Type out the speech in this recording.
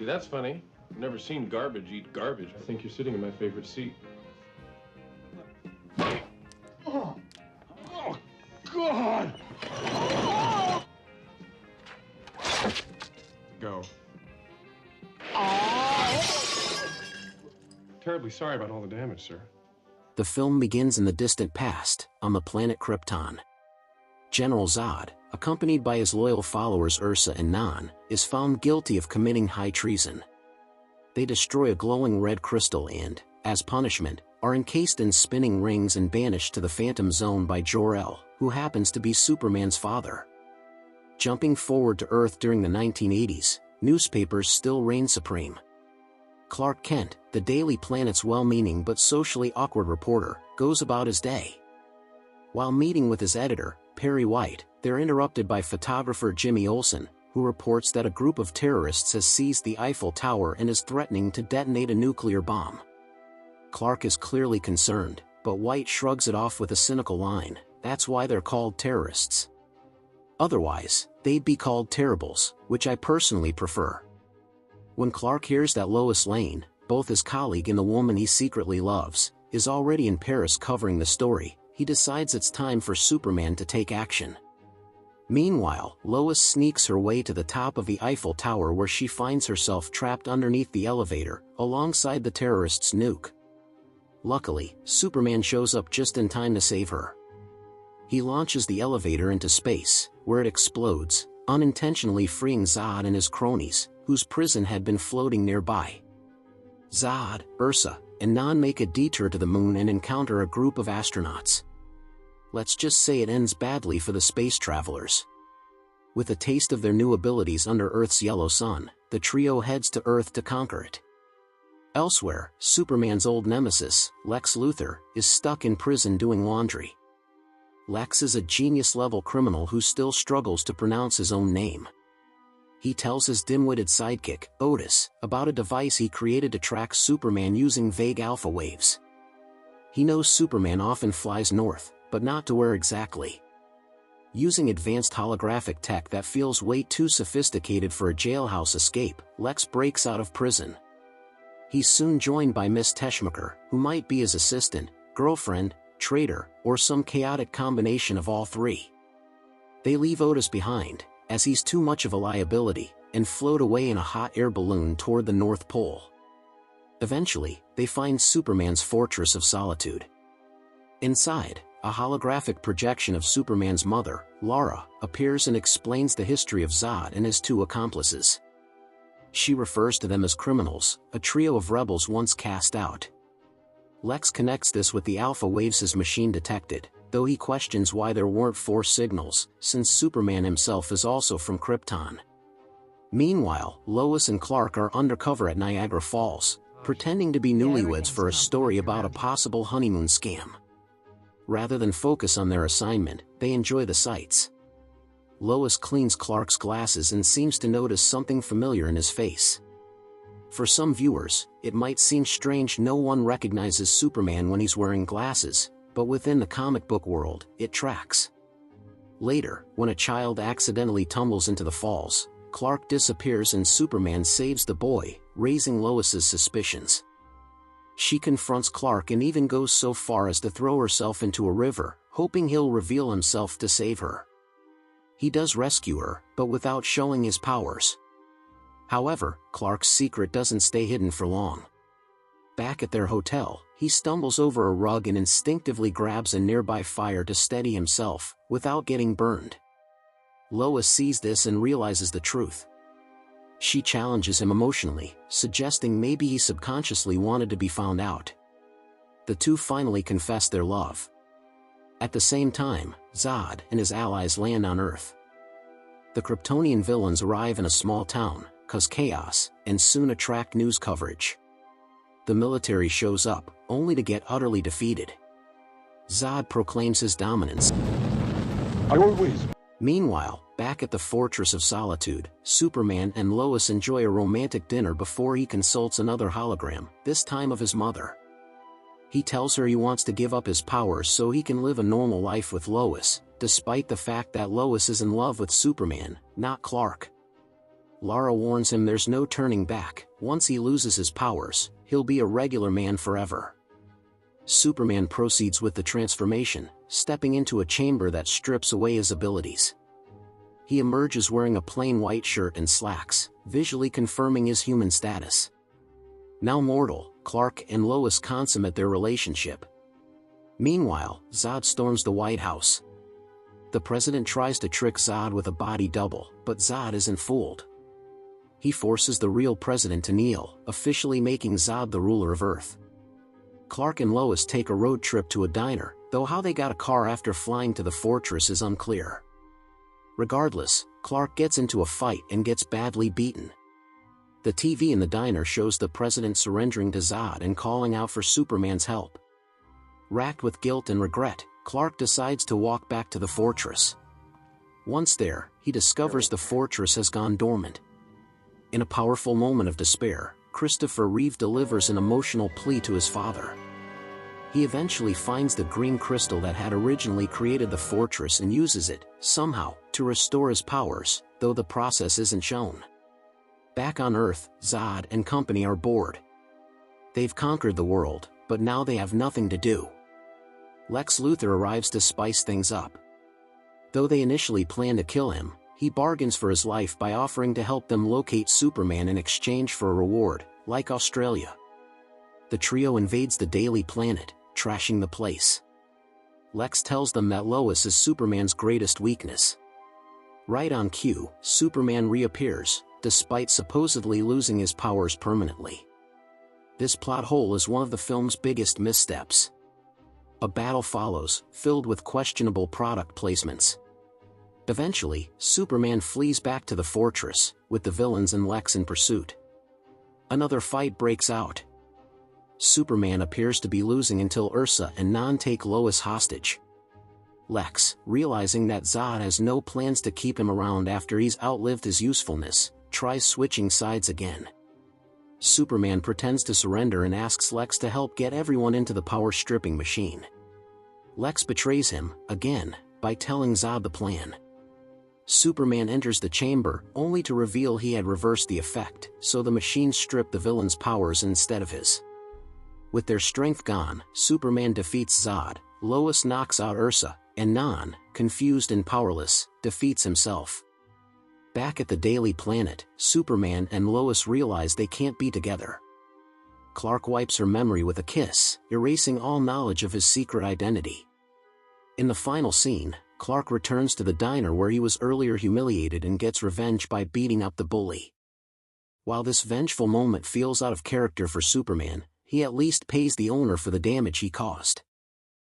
See, that's funny. I've never seen garbage eat garbage. I think you're sitting in my favorite seat. Oh, oh God! Oh! Go. Oh! Terribly sorry about all the damage, sir. The film begins in the distant past, on the planet Krypton. General Zod, accompanied by his loyal followers Ursa and Non, is found guilty of committing high treason. They destroy a glowing red crystal and, as punishment, are encased in spinning rings and banished to the Phantom Zone by Jor-El, who happens to be Superman's father. Jumping forward to Earth during the 1980s, newspapers still reign supreme. Clark Kent, the Daily Planet's well-meaning but socially awkward reporter, goes about his day. While meeting with his editor, Perry White, they're interrupted by photographer Jimmy Olsen, who reports that a group of terrorists has seized the Eiffel Tower and is threatening to detonate a nuclear bomb. Clark is clearly concerned, but White shrugs it off with a cynical line, "That's why they're called terrorists. Otherwise, they'd be called terribles, which I personally prefer." When Clark hears that Lois Lane, both his colleague and the woman he secretly loves, is already in Paris covering the story, he decides it's time for Superman to take action. Meanwhile, Lois sneaks her way to the top of the Eiffel Tower where she finds herself trapped underneath the elevator, alongside the terrorists' nuke. Luckily, Superman shows up just in time to save her. He launches the elevator into space, where it explodes, unintentionally freeing Zod and his cronies, whose prison had been floating nearby. Zod, Ursa, and Non make a detour to the moon and encounter a group of astronauts. Let's just say it ends badly for the space travelers. With a taste of their new abilities under Earth's yellow sun, the trio heads to Earth to conquer it. Elsewhere, Superman's old nemesis, Lex Luther, is stuck in prison doing laundry. Lex is a genius-level criminal who still struggles to pronounce his own name. He tells his dim-witted sidekick, Otis, about a device he created to track Superman using vague alpha waves. He knows Superman often flies north, but not to where exactly. Using advanced holographic tech that feels way too sophisticated for a jailhouse escape, Lex breaks out of prison. He's soon joined by Miss Teschmacher, who might be his assistant, girlfriend, traitor, or some chaotic combination of all three. They leave Otis behind, as he's too much of a liability, and float away in a hot air balloon toward the North Pole. Eventually, they find Superman's Fortress of Solitude. Inside, a holographic projection of Superman's mother, Lara, appears and explains the history of Zod and his two accomplices. She refers to them as criminals, a trio of rebels once cast out. Lex connects this with the alpha waves his machine detected, though he questions why there weren't 4 signals, since Superman himself is also from Krypton. Meanwhile, Lois and Clark are undercover at Niagara Falls, pretending to be newlyweds for a story about a possible honeymoon scam. Rather than focus on their assignment, they enjoy the sights. Lois cleans Clark's glasses and seems to notice something familiar in his face. For some viewers, it might seem strange no one recognizes Superman when he's wearing glasses, but within the comic book world, it tracks. Later, when a child accidentally tumbles into the falls, Clark disappears and Superman saves the boy, raising Lois's suspicions. She confronts Clark and even goes so far as to throw herself into a river, hoping he'll reveal himself to save her. He does rescue her, but without showing his powers. However, Clark's secret doesn't stay hidden for long. Back at their hotel, he stumbles over a rug and instinctively grabs a nearby fire to steady himself, without getting burned. Lois sees this and realizes the truth. She challenges him emotionally, suggesting maybe he subconsciously wanted to be found out. The two finally confess their love. At the same time, Zod and his allies land on Earth. The Kryptonian villains arrive in a small town, cause chaos, and soon attract news coverage. The military shows up, only to get utterly defeated. Zod proclaims his dominance. I always... Meanwhile, back at the Fortress of Solitude, Superman and Lois enjoy a romantic dinner before he consults another hologram, this time of his mother. He tells her he wants to give up his powers so he can live a normal life with Lois, despite the fact that Lois is in love with Superman, not Clark. Lara warns him there's no turning back. Once he loses his powers, he'll be a regular man forever. Superman proceeds with the transformation, stepping into a chamber that strips away his abilities. He emerges wearing a plain white shirt and slacks, visually confirming his human status. Now mortal, Clark and Lois consummate their relationship. Meanwhile, Zod storms the White House. The president tries to trick Zod with a body double, but Zod isn't fooled. He forces the real president to kneel, officially making Zod the ruler of Earth. Clark and Lois take a road trip to a diner, though how they got a car after flying to the fortress is unclear. Regardless, Clark gets into a fight and gets badly beaten. The TV in the diner shows the president surrendering to Zod and calling out for Superman's help. Racked with guilt and regret, Clark decides to walk back to the fortress. Once there, he discovers the fortress has gone dormant. In a powerful moment of despair, Christopher Reeve delivers an emotional plea to his father. He eventually finds the green crystal that had originally created the fortress and uses it, somehow, to restore his powers, though the process isn't shown. Back on Earth, Zod and company are bored. They've conquered the world, but now they have nothing to do. Lex Luther arrives to spice things up. Though they initially plan to kill him, he bargains for his life by offering to help them locate Superman in exchange for a reward, like Australia. The trio invades the Daily Planet, trashing the place. Lex tells them that Lois is Superman's greatest weakness. Right on cue, Superman reappears, despite supposedly losing his powers permanently. This plot hole is one of the film's biggest missteps. A battle follows, filled with questionable product placements. Eventually, Superman flees back to the fortress, with the villains and Lex in pursuit. Another fight breaks out. Superman appears to be losing until Ursa and Non take Lois hostage. Lex, realizing that Zod has no plans to keep him around after he's outlived his usefulness, tries switching sides again. Superman pretends to surrender and asks Lex to help get everyone into the power-stripping machine. Lex betrays him, again, by telling Zod the plan. Superman enters the chamber, only to reveal he had reversed the effect, so the machine stripped the villain's powers instead of his. With their strength gone, Superman defeats Zod, Lois knocks out Ursa, and Non, confused and powerless, defeats himself. Back at the Daily Planet, Superman and Lois realize they can't be together. Clark wipes her memory with a kiss, erasing all knowledge of his secret identity. In the final scene, Clark returns to the diner where he was earlier humiliated and gets revenge by beating up the bully. While this vengeful moment feels out of character for Superman, he at least pays the owner for the damage he caused.